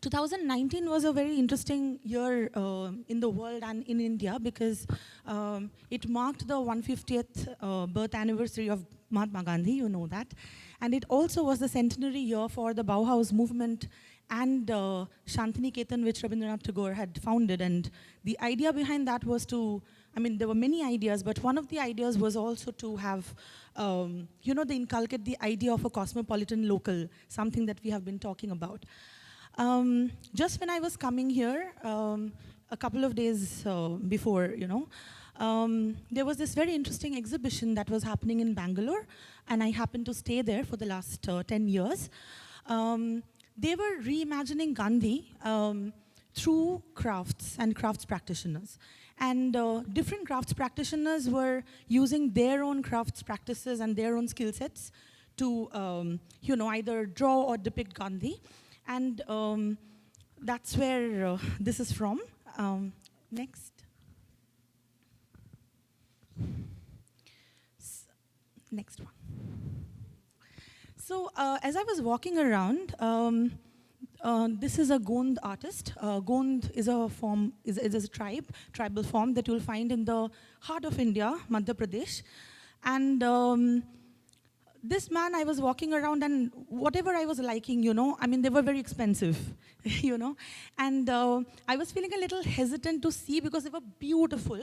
2019 was a very interesting year in the world and in India because it marked the 150th birth anniversary of Mahatma Gandhi, you know that. And it also was the centenary year for the Bauhaus movement and Shantiniketan, which Rabindranath Tagore had founded. And the idea behind that was to, I mean, there were many ideas, but one of the ideas was also to have, they inculcate the idea of a cosmopolitan local, something that we have been talking about. Just when I was coming here, a couple of days before, there was this very interesting exhibition that was happening in Bangalore, and I happened to stay there for the last 10 years. They were reimagining Gandhi through crafts and crafts practitioners. And different crafts practitioners were using their own crafts practices and their own skill sets to, either draw or depict Gandhi. And that's where this is from. Next. Next one. So as I was walking around, this is a Gond artist. Gond is a form, is a tribal form that you'll find in the heart of India, Madhya Pradesh. And this man, I was walking around, and whatever I was liking, they were very expensive, And I was feeling a little hesitant to see because they were beautiful.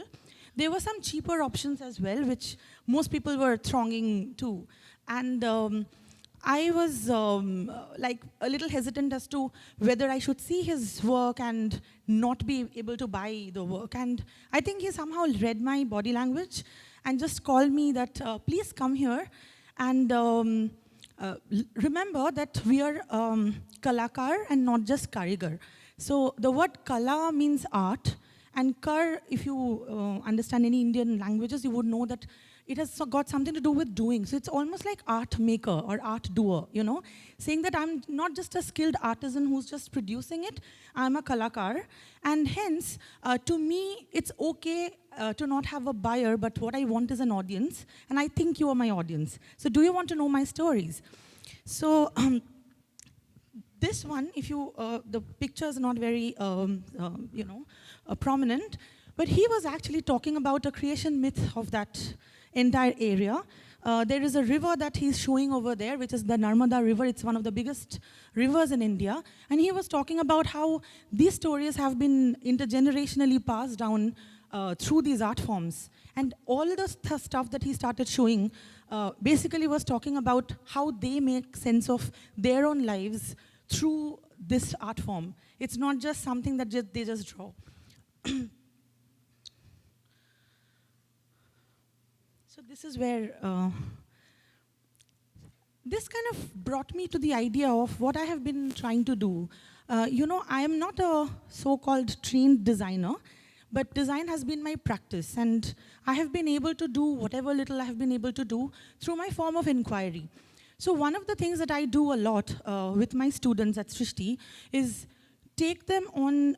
There were some cheaper options as well, which most people were thronging to. And I was like a little hesitant as to whether I should see his work and not be able to buy the work. And I think he somehow read my body language and just called me that, please come here. And remember that we are kalakar and not just karigar. So the word kala means art, and kar, if you understand any Indian languages, you would know that it has got something to do with doing. So it's almost like art maker or art doer, saying that I'm not just a skilled artisan who's just producing it, I'm a kalakar. And hence, to me, it's okay to not have a buyer, but what I want is an audience, and I think you are my audience. So do you want to know my stories? So this one, if you, the picture is not very, prominent, but he was actually talking about a creation myth of that entire area. There is a river that he's showing over there, which is the Narmada River. It's one of the biggest rivers in India. And he was talking about how these stories have been intergenerationally passed down through these art forms. And all the stuff that he started showing basically was talking about how they make sense of their own lives through this art form. It's not just something that they just draw. So this is where, this kind of brought me to the idea of what I have been trying to do. I am not a so-called trained designer, but design has been my practice, and I have been able to do whatever little I have been able to do through my form of inquiry. So one of the things that I do a lot with my students at Srishti is take them on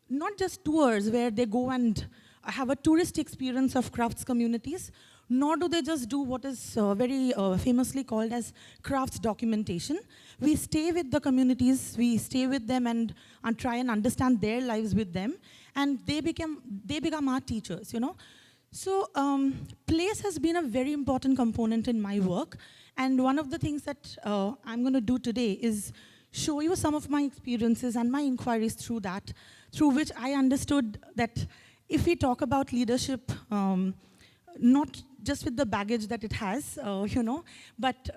not just tours where they go and have a tourist experience of crafts communities, nor do they just do what is very famously called as crafts documentation. We stay with the communities, we stay with them and try and understand their lives with them, and they become our teachers, So place has been a very important component in my work, and one of the things that I'm going to do today is show you some of my experiences and my inquiries through that, through which I understood that if we talk about leadership, not just with the baggage that it has, but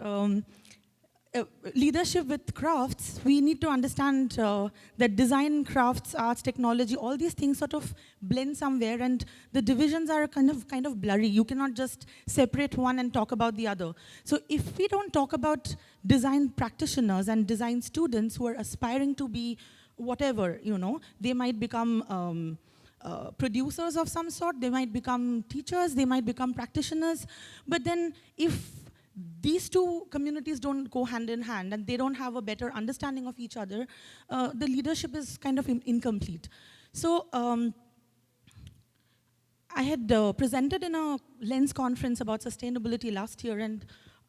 leadership with crafts, we need to understand that design, crafts, arts, technology, all these things sort of blend somewhere, and the divisions are kind of blurry. You cannot just separate one and talk about the other. So if we don't talk about design practitioners and design students who are aspiring to be whatever, they might become producers of some sort, they might become teachers, they might become practitioners, but then if these two communities don't go hand in hand and they don't have a better understanding of each other, the leadership is kind of incomplete. So I had presented in a Lens conference about sustainability last year, and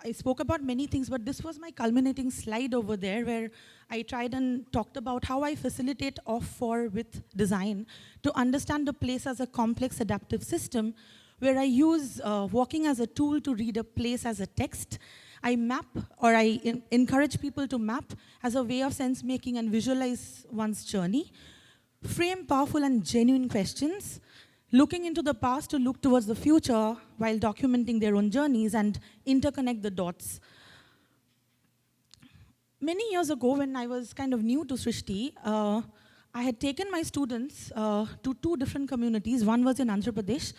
I spoke about many things, but this was my culminating slide over there where I tried and talked about how I facilitate off for with design to understand the place as a complex adaptive system where I use walking as a tool to read a place as a text. I map, or I encourage people to map as a way of sense making and visualize one's journey, frame powerful and genuine questions, looking into the past to look towards the future while documenting their own journeys and interconnect the dots. Many years ago, when I was kind of new to Srishti, I had taken my students to 2 different communities. One was in Andhra Pradesh,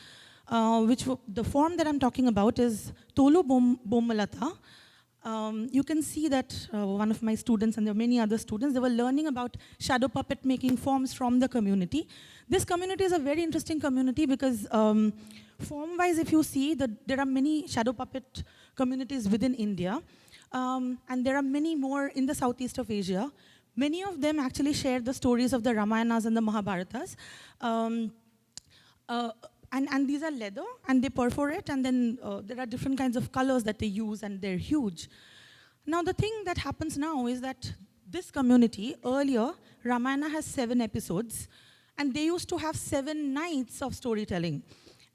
the form that I'm talking about is Tolu Bommalata. You can see that one of my students, and there were many other students, they were learning about shadow puppet making forms from the community. This community is a very interesting community because form-wise, if you see, there are many shadow puppet communities within India. And there are many more in the southeast of Asia. Many of them actually share the stories of the Ramayanas and the Mahabharatas. And these are leather, and they perforate, and then there are different kinds of colors that they use, and they're huge. Now, the thing that happens now is that this community, earlier, Ramayana has 7 episodes, and they used to have 7 nights of storytelling.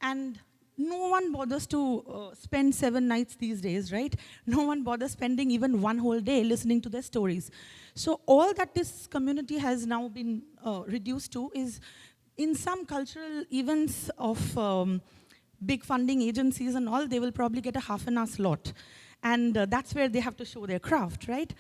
And no one bothers to spend 7 nights these days, right? No one bothers spending even 1 whole day listening to their stories. So all that this community has now been reduced to is in some cultural events of big funding agencies and all, they will probably get a half-an-hour slot. And that's where they have to show their craft, right?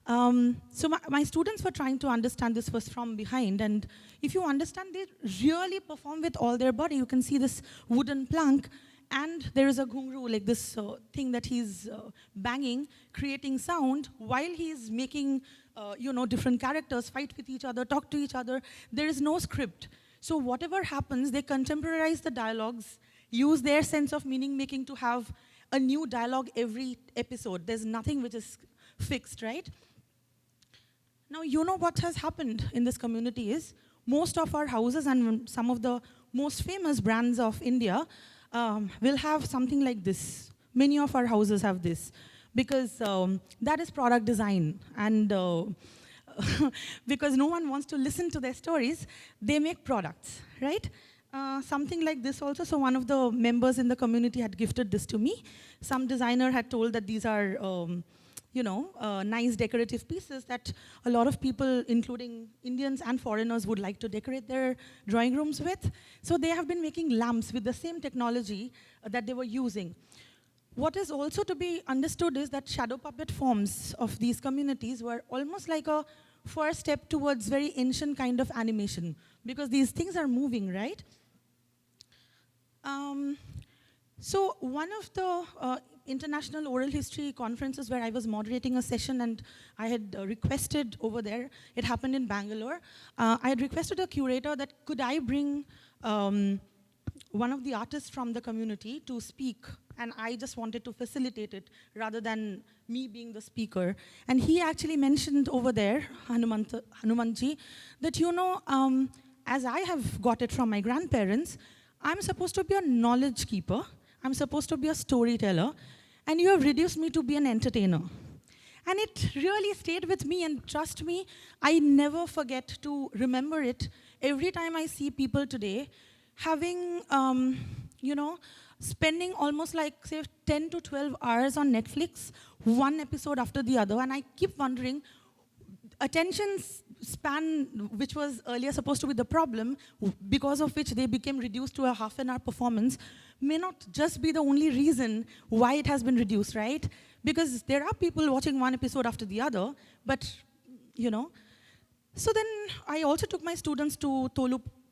So my students were trying to understand this was from behind, and if you understand, they really perform with all their body. You can see this wooden plank, and there is a ghungru, like this thing that he's banging, creating sound, while he's making different characters fight with each other, talk to each other. There is no script. So whatever happens, they contemporize the dialogues, use their sense of meaning making to have a new dialogue every episode. There's nothing which is fixed, right? Now, you know what has happened in this community is most of our houses and some of the most famous brands of India will have something like this. Many of our houses have this because that is product design. And because no one wants to listen to their stories, they make products, right? Something like this also. So one of the members in the community had gifted this to me. Some designer had told that these are nice decorative pieces that a lot of people, including Indians and foreigners, would like to decorate their drawing rooms with. So they have been making lamps with the same technology that they were using. What is also to be understood is that shadow puppet forms of these communities were almost like a first step towards very ancient kind of animation, because these things are moving, right? So one of the international oral history conferences where I was moderating a session, and I had requested over there, it happened in Bangalore, I had requested a curator that could I bring one of the artists from the community to speak, and I just wanted to facilitate it rather than me being the speaker. And he actually mentioned over there, Hanumanji, that as I have got it from my grandparents, I'm supposed to be a knowledge keeper, I'm supposed to be a storyteller, and you have reduced me to be an entertainer. And it really stayed with me, and trust me, I never forget to remember it every time I see people today having, spending almost like, say, 10 to 12 hours on Netflix, one episode after the other, and I keep wondering, attention span, which was earlier supposed to be the problem, because of which they became reduced to a half-an-hour performance, may not just be the only reason why it has been reduced, right? Because there are people watching one episode after the other, but, So then I also took my students to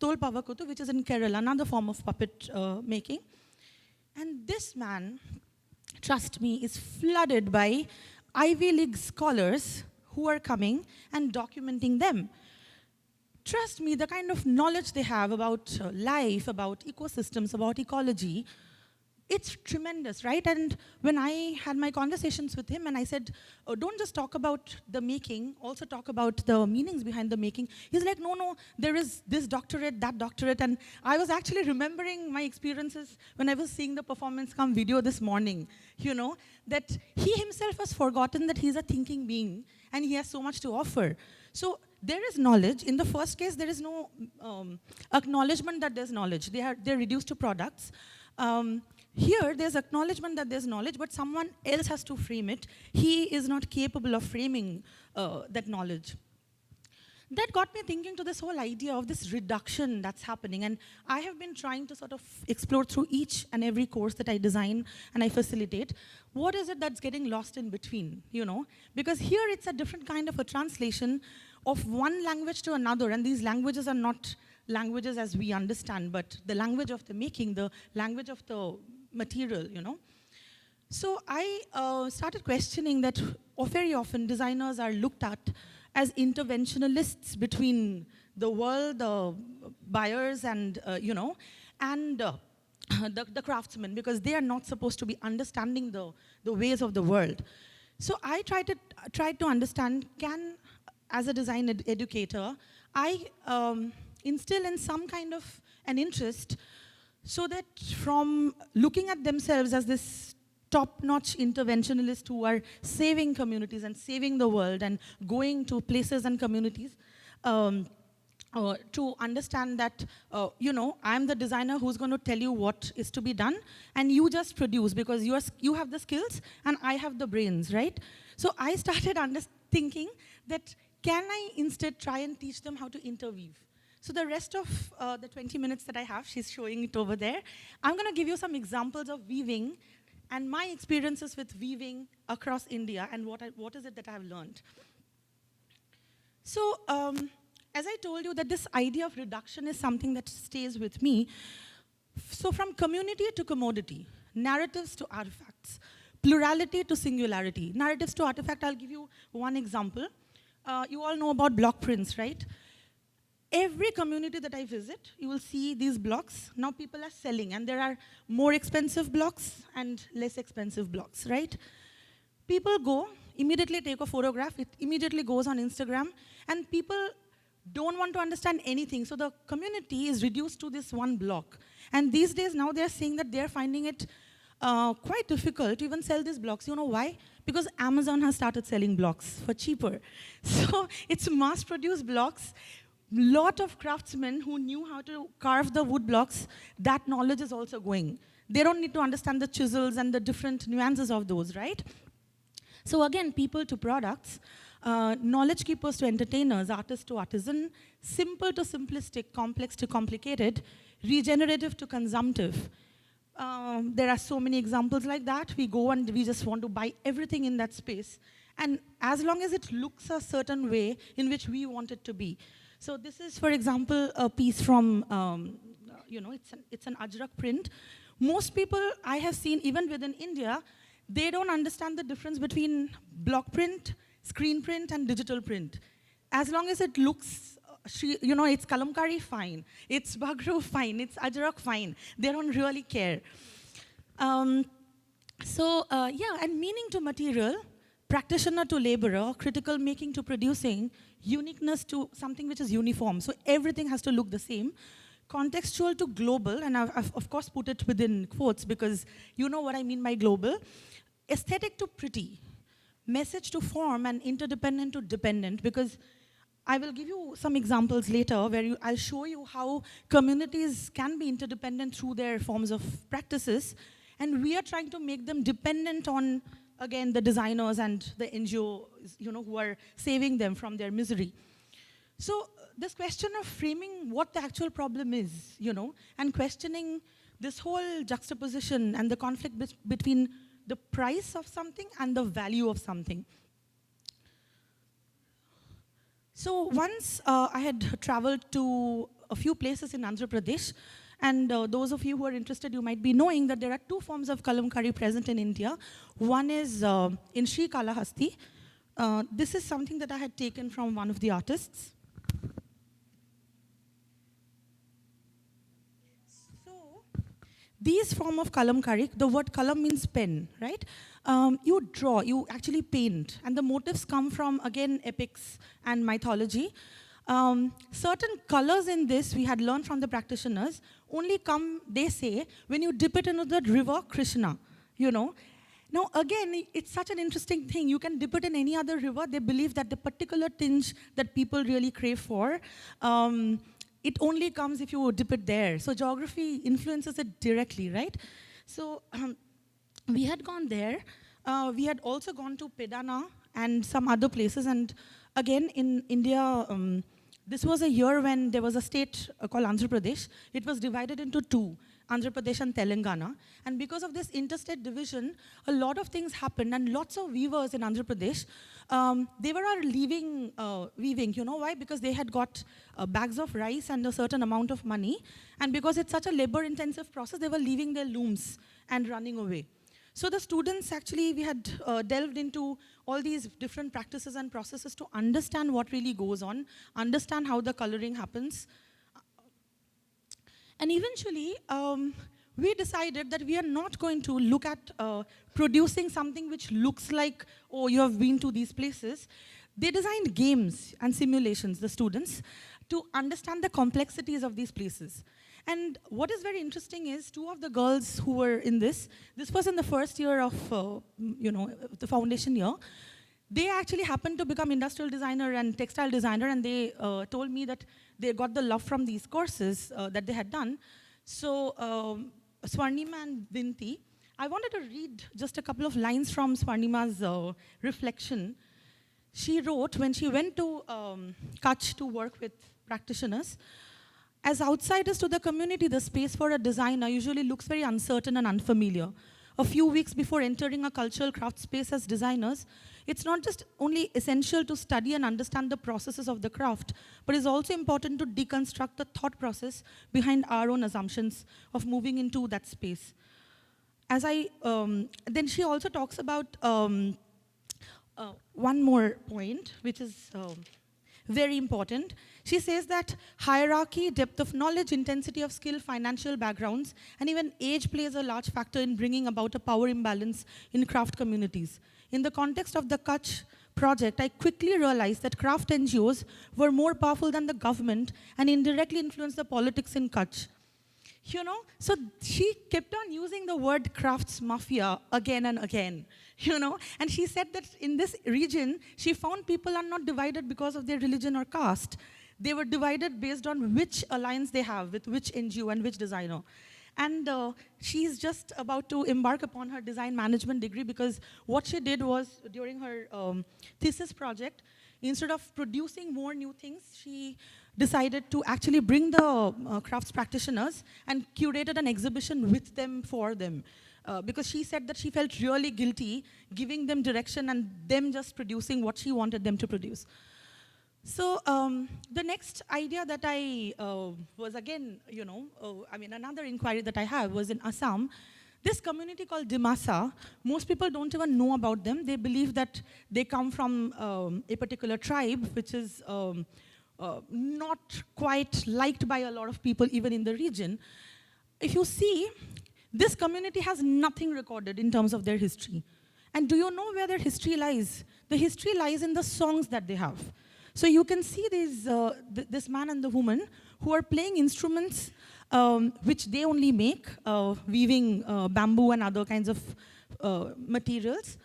Tolpavakutu, which is in Kerala, another form of puppet making. And this man, trust me, is flooded by Ivy League scholars who are coming and documenting them. Trust me, the kind of knowledge they have about life, about ecosystems, about ecology, it's tremendous, right? And when I had my conversations with him and I said, oh, don't just talk about the making, also talk about the meanings behind the making. He's like, no, no, there is this doctorate, that doctorate. And I was actually remembering my experiences when I was seeing the performance come video this morning, that he himself has forgotten that he's a thinking being and he has so much to offer. So there is knowledge. In the first case, there is no acknowledgement that there's knowledge. They're reduced to products. Here, there's acknowledgement that there's knowledge, but someone else has to frame it. He is not capable of framing that knowledge. That got me thinking to this whole idea of this reduction that's happening. And I have been trying to sort of explore through each and every course that I design and I facilitate. What is it that's getting lost in between, Because here it's a different kind of a translation of one language to another. And these languages are not languages as we understand, but the language of the making, the language of the material, So I started questioning that very often designers are looked at as interventionalists between the world, the buyers, and and the craftsmen, because they are not supposed to be understanding the ways of the world. So I tried to understand, as a design educator, I instill in some kind of an interest so that from looking at themselves as this top-notch interventionalists who are saving communities and saving the world and going to places and communities, to understand that, I'm the designer who's going to tell you what is to be done, and you just produce because you have the skills and I have the brains, right? So I started thinking that can I instead try and teach them how to interweave? So the rest of the 20 minutes that I have, she's showing it over there, I'm going to give you some examples of weaving and my experiences with weaving across India and what is it that I've learned. So as I told you that this idea of reduction is something that stays with me. So from community to commodity, narratives to artifacts, plurality to singularity. Narratives to artifact, I'll give you one example. You all know about block prints, right? Every community that I visit, you will see these blocks. Now people are selling, and there are more expensive blocks and less expensive blocks, right? People go, immediately take a photograph, it immediately goes on Instagram, and people don't want to understand anything. So the community is reduced to this one block. And these days now they're saying that they're finding it quite difficult to even sell these blocks. You know why? Because Amazon has started selling blocks for cheaper. So it's mass-produced blocks. Lot of craftsmen who knew how to carve the wood blocks, that knowledge is also going. They don't need to understand the chisels and the different nuances of those, right? So again, people to products, knowledge keepers to entertainers, artist to artisan, simple to simplistic, complex to complicated, regenerative to consumptive. There are so many examples like that. We go and we just want to buy everything in that space. And as long as it looks a certain way in which we want it to be. So this is, for example, a piece from, it's an Ajrak print. Most people I have seen, even within India, they don't understand the difference between block print, screen print, and digital print. As long as it looks, it's kalamkari, fine. It's Bagru, fine. It's Ajrak, fine. They don't really care. And meaning to material, practitioner to laborer, critical making to producing, uniqueness to something which is uniform. So everything has to look the same. Contextual to global, and I've of course put it within quotes because you know what I mean by global. Aesthetic to pretty. Message to form, and interdependent to dependent, because I will give you some examples later where I'll show you how communities can be interdependent through their forms of practices, and we are trying to make them dependent on, again, the designers and the NGOs, who are saving them from their misery. So this question of framing what the actual problem is, and questioning this whole juxtaposition and the conflict between the price of something and the value of something. So once I had traveled to a few places in Andhra Pradesh, and those of you who are interested, you might be knowing that there are two forms of kalamkari present in India. One is in Sri Kalahasti. This is something that I had taken from one of the artists. So these form of kalamkari, the word kalam means pen, right? You draw, you actually paint, and the motifs come from, again, epics and mythology. Certain colors in this, we had learned from the practitioners, only come, they say, when you dip it into the river Krishna, you know. Now, again, it's such an interesting thing. You can dip it in any other river. They believe that the particular tinge that people really crave for, it only comes if you dip it there. So geography influences it directly, right? So we had gone there. We had also gone to Pedana and some other places. And again, in India, this was a year when there was a state called Andhra Pradesh. It was divided into two, Andhra Pradesh and Telangana. And because of this interstate division, a lot of things happened, and lots of weavers in Andhra Pradesh, they were leaving weaving. You know why? Because they had got bags of rice and a certain amount of money. And because it's such a labor-intensive process, they were leaving their looms and running away. So the students, actually, we had delved into all these different practices and processes to understand what really goes on, understand how the coloring happens. And eventually, we decided that we are not going to look at producing something which looks like, oh, you have been to these places. They designed games and simulations, the students, to understand the complexities of these places. And what is very interesting is two of the girls who were in this was in the first year of, the foundation year. They actually happened to become industrial designer and textile designer, and they told me that they got the love from these courses that they had done. So Swarnima and Vinti, I wanted to read just a couple of lines from Swarnima's reflection. She wrote, when she went to Kutch to work with practitioners, as outsiders to the community, the space for a designer usually looks very uncertain and unfamiliar. A few weeks before entering a cultural craft space as designers, it's not just only essential to study and understand the processes of the craft, but it's also important to deconstruct the thought process behind our own assumptions of moving into that space. Then she also talks about one more point, which is very important. She says that hierarchy, depth of knowledge, intensity of skill, financial backgrounds, and even age plays a large factor in bringing about a power imbalance in craft communities. In the context of the Kutch project, I quickly realized that craft NGOs were more powerful than the government and indirectly influenced the politics in Kutch. You know, so she kept on using the word crafts mafia again and again, you know, and she said that in this region, she found people are not divided because of their religion or caste. They were divided based on which alliance they have with which NGO and which designer. And she's just about to embark upon her design management degree, because what she did was, during her thesis project, instead of producing more new things, she decided to actually bring the crafts practitioners and curated an exhibition with them, for them. Because she said that she felt really guilty giving them direction and them just producing what she wanted them to produce. So the next idea that I was, again, another inquiry that I have was in Assam. This community called Dimasa, most people don't even know about them. They believe that they come from a particular tribe, which is not quite liked by a lot of people, even in the region. If you see, this community has nothing recorded in terms of their history. And do you know where their history lies? The history lies in the songs that they have. So you can see this man and the woman who are playing instruments which they only make, weaving bamboo and other kinds of materials.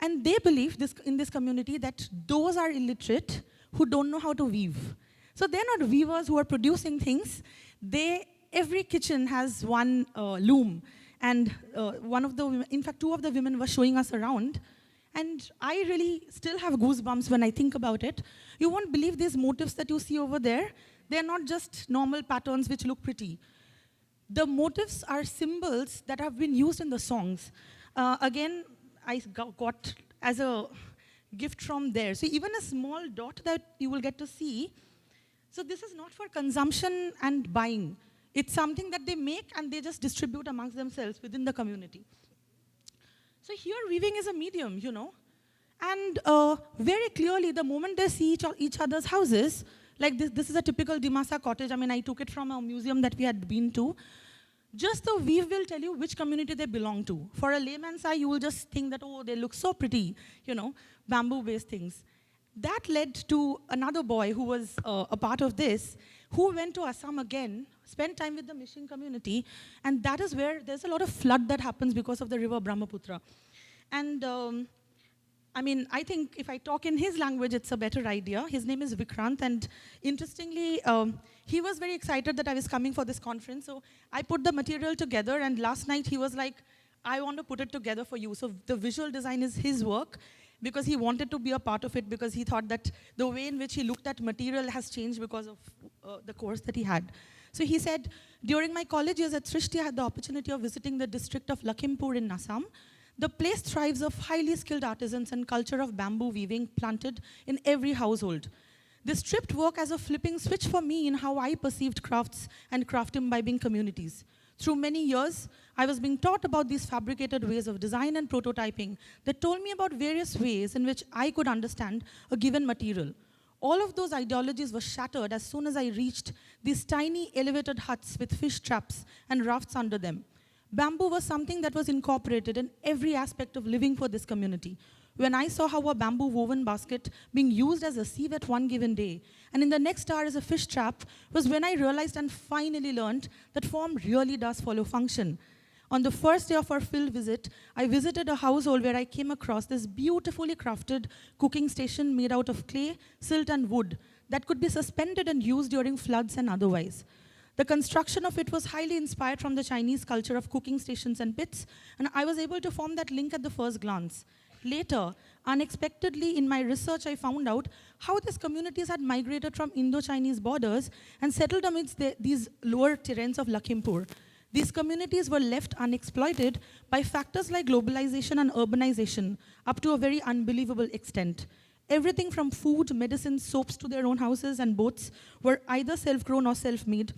And they believe in this community that those are illiterate who don't know how to weave. So they're not weavers who are producing things. Every kitchen has one loom. And in fact, two of the women were showing us around. And I really still have goosebumps when I think about it. You won't believe these motifs that you see over there. They're not just normal patterns which look pretty. The motifs are symbols that have been used in the songs. Again, I got as a gift from there. So even a small dot that you will get to see. So this is not for consumption and buying. It's something that they make and they just distribute amongst themselves within the community. So here, weaving is a medium, you know. And very clearly, the moment they see each other's houses, like this is a typical Dimasa cottage. I mean, I took it from a museum that we had been to. Just the weave will tell you which community they belong to. For a layman's eye, you will just think that, oh, they look so pretty, bamboo-based things. That led to another boy who was a part of this, who went to Assam again, spent time with the Mission community, and that is where there's a lot of flood that happens because of the river Brahmaputra. And I think if I talk in his language, it's a better idea. His name is Vikrant, and interestingly, he was very excited that I was coming for this conference, so I put the material together, and last night he was like, I want to put it together for you. So the visual design is his work, because he wanted to be a part of it, because he thought that the way in which he looked at material has changed because of the course that he had. So he said, during my college years at Srishti, I had the opportunity of visiting the district of Lakhimpur in Assam. The place thrives of highly skilled artisans and culture of bamboo weaving planted in every household. This trip worked as a flipping switch for me in how I perceived crafts and craft imbibing communities. Through many years, I was being taught about these fabricated ways of design and prototyping that told me about various ways in which I could understand a given material. All of those ideologies were shattered as soon as I reached these tiny elevated huts with fish traps and rafts under them. Bamboo was something that was incorporated in every aspect of living for this community. When I saw how a bamboo woven basket being used as a sieve at one given day, and in the next hour as a fish trap, was when I realized and finally learned that form really does follow function. On the first day of our field visit, I visited a household where I came across this beautifully crafted cooking station made out of clay, silt, and wood that could be suspended and used during floods and otherwise. The construction of it was highly inspired from the Chinese culture of cooking stations and pits, and I was able to form that link at the first glance. Later, unexpectedly in my research, I found out how these communities had migrated from Indo-Chinese borders and settled amidst these lower terrains of Lakhimpur. These communities were left unexploited by factors like globalization and urbanization, up to a very unbelievable extent. Everything from food, medicine, soaps to their own houses and boats were either self-grown or self-made.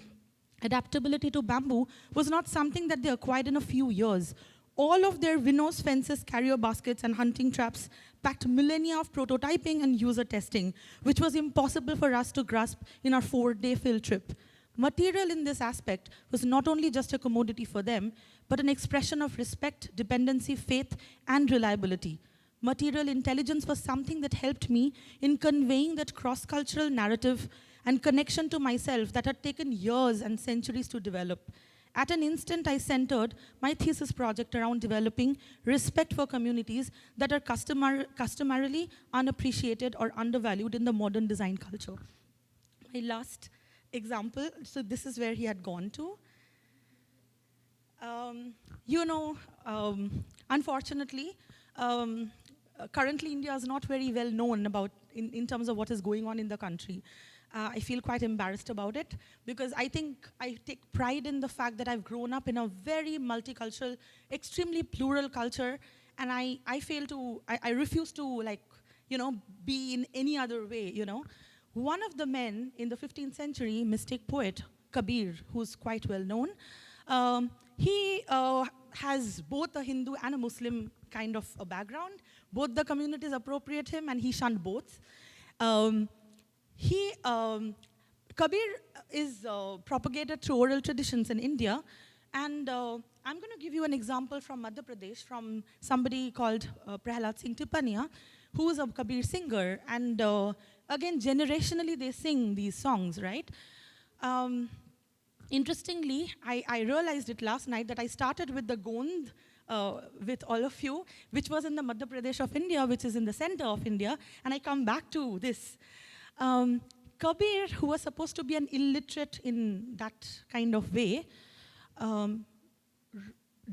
Adaptability to bamboo was not something that they acquired in a few years. All of their windows, fences, carrier baskets, and hunting traps packed millennia of prototyping and user testing, which was impossible for us to grasp in our 4-day field trip. Material in this aspect was not only just a commodity for them, but an expression of respect, dependency, faith, and reliability. Material intelligence was something that helped me in conveying that cross-cultural narrative and connection to myself that had taken years and centuries to develop. At an instant, I centered my thesis project around developing respect for communities that are customarily unappreciated or undervalued in the modern design culture. My last example, so this is where he had gone to. Unfortunately, currently India is not very well known about in terms of what is going on in the country. I feel quite embarrassed about it because I think I take pride in the fact that I've grown up in a very multicultural, extremely plural culture, and I refuse to be in any other way, One of the men in the 15th century, mystic poet, Kabir, who's quite well known, he has both a Hindu and a Muslim kind of a background. Both the communities appropriate him, and he shunned both. Kabir is propagated through oral traditions in India, and I'm going to give you an example from Madhya Pradesh, from somebody called Prahalad Singh Tipania, who is a Kabir singer, and again, generationally, they sing these songs, right? Interestingly, I realized it last night that I started with the Gond with all of you, which was in the Madhya Pradesh of India, which is in the center of India, and I come back to this. Kabir, who was supposed to be an illiterate in that kind of way,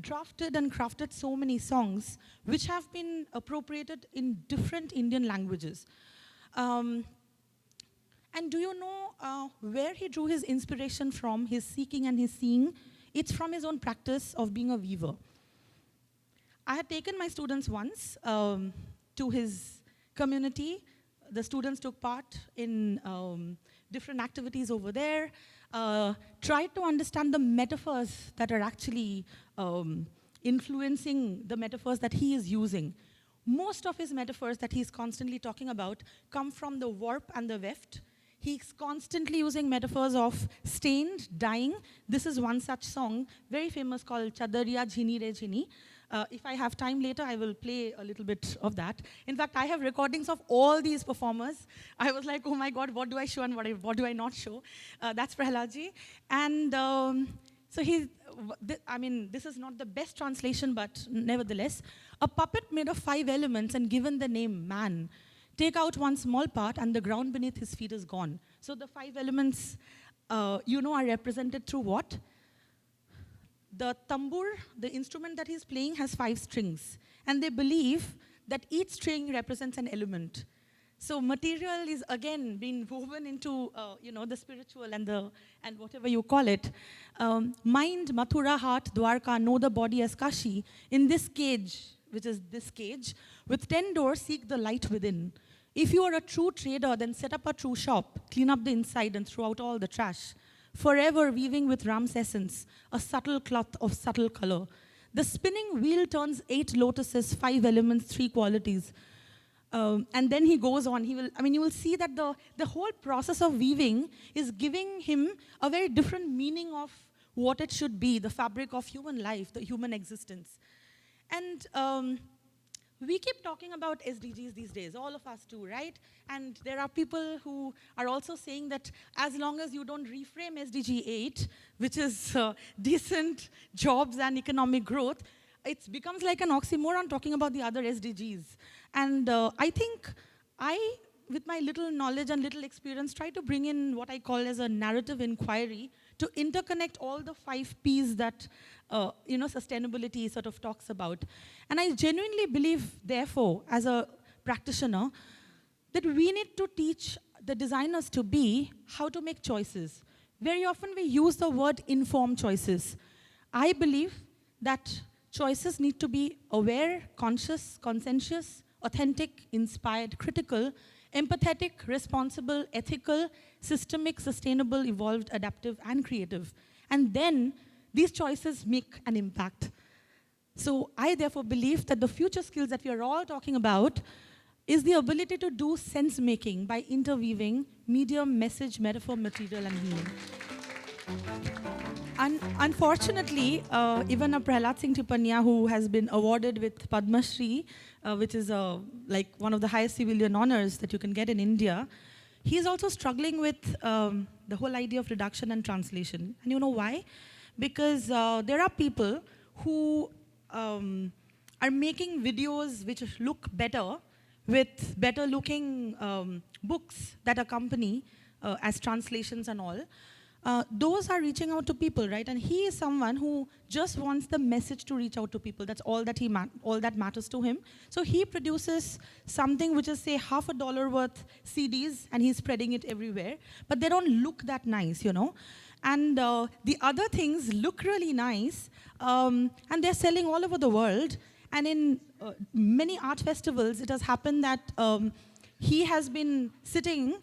drafted and crafted so many songs which have been appropriated in different Indian languages. And do you know where he drew his inspiration from, his seeking and his seeing? It's from his own practice of being a weaver. I had taken my students once to his community. The students took part in different activities over there, tried to understand the metaphors that are actually influencing the metaphors that he is using. Most of his metaphors that he's constantly talking about come from the warp and the weft. He's constantly using metaphors of stained, dying. This is one such song, very famous, called Chadariya Jhini Re Jhini. If I have time later, I will play a little bit of that. In fact, I have recordings of all these performers. I was like, oh my God, what do I show and what do I not show? That's Prahaladji. And so this is not the best translation, but nevertheless, a puppet made of 5 elements and given the name man. Take out one small part and the ground beneath his feet is gone. So the 5 elements, are represented through what? The tambur, the instrument that he's playing, has 5 strings. And they believe that each string represents an element. So material is again being woven into the spiritual and whatever you call it. Mind, Mathura, heart, Dwarka, know the body as Kashi. In this cage, which is this cage, with 10 doors, seek the light within. If you are a true trader, then set up a true shop, clean up the inside and throw out all the trash. Forever weaving with Ram's essence, a subtle cloth of subtle color. The spinning wheel turns 8 lotuses, 5 elements, 3 qualities. And then he goes on. You will see that the whole process of weaving is giving him a very different meaning of what it should be, the fabric of human life, the human existence. And we keep talking about SDGs these days, all of us do, right? And there are people who are also saying that as long as you don't reframe SDG 8, which is decent jobs and economic growth, it becomes like an oxymoron talking about the other SDGs. And I think with my little knowledge and little experience, try to bring in what I call as a narrative inquiry to interconnect all the 5 Ps that sustainability sort of talks about. And I genuinely believe, therefore, as a practitioner, that we need to teach the designers to be how to make choices. Very often we use the word informed choices. I believe that choices need to be aware, conscious, conscientious, authentic, inspired, critical, empathetic, responsible, ethical, systemic, sustainable, evolved, adaptive, and creative. And then these choices make an impact. So I therefore believe that the future skills that we are all talking about is the ability to do sense-making by interweaving medium, message, metaphor, material, and meaning. Unfortunately, even a Prahalad Singh Tipania, who has been awarded with Padma Shri, which is like one of the highest civilian honors that you can get in India, he's also struggling with the whole idea of reduction and translation. And you know why? Because there are people who are making videos which look better with better looking books that accompany as translations and all. Those are reaching out to people, right? And he is someone who just wants the message to reach out to people. That's all that all that matters to him. So he produces something which is, say, $50 worth CDs, and he's spreading it everywhere. But they don't look that nice, And the other things look really nice, and they're selling all over the world. And in many art festivals, it has happened that he has been sitting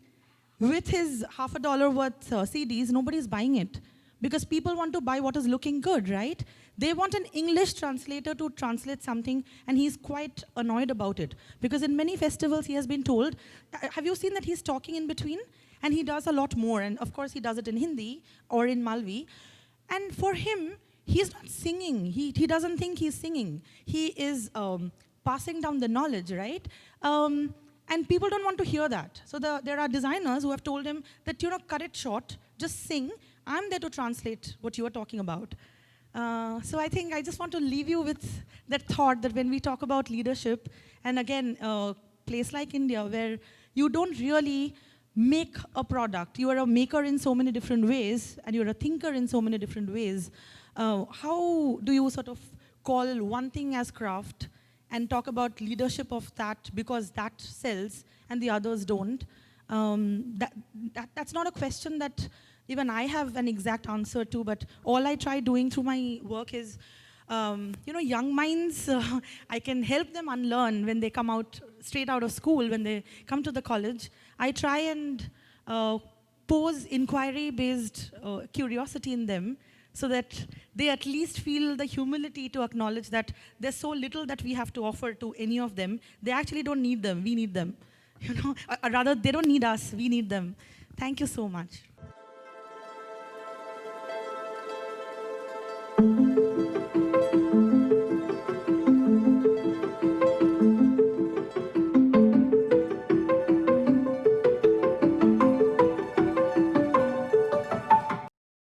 with his $50 worth CDs. Nobody's buying it because people want to buy what is looking good, right? They want an English translator to translate something, and he's quite annoyed about it because in many festivals he has been told, have you seen that he's talking in between? And he does a lot more, and of course he does it in Hindi or in Malvi. And for him, he's not singing. He doesn't think he's singing. He is passing down the knowledge, right? And people don't want to hear that. So there are designers who have told him that, cut it short, just sing. I'm there to translate what you are talking about. So I think I just want to leave you with that thought that when we talk about leadership, and again, a place like India where you don't really make a product, you are a maker in so many different ways, and you're a thinker in so many different ways, how do you sort of call one thing as craft and talk about leadership of that because that sells and the others don't? That's not a question that even I have an exact answer to, but all I try doing through my work is, young minds, I can help them unlearn when they come out straight out of school, when they come to the college. I try and pose inquiry-based curiosity in them so that they at least feel the humility to acknowledge that there's so little that we have to offer to any of them. They actually don't need them, we need them. Rather, they don't need us, we need them. Thank you so much.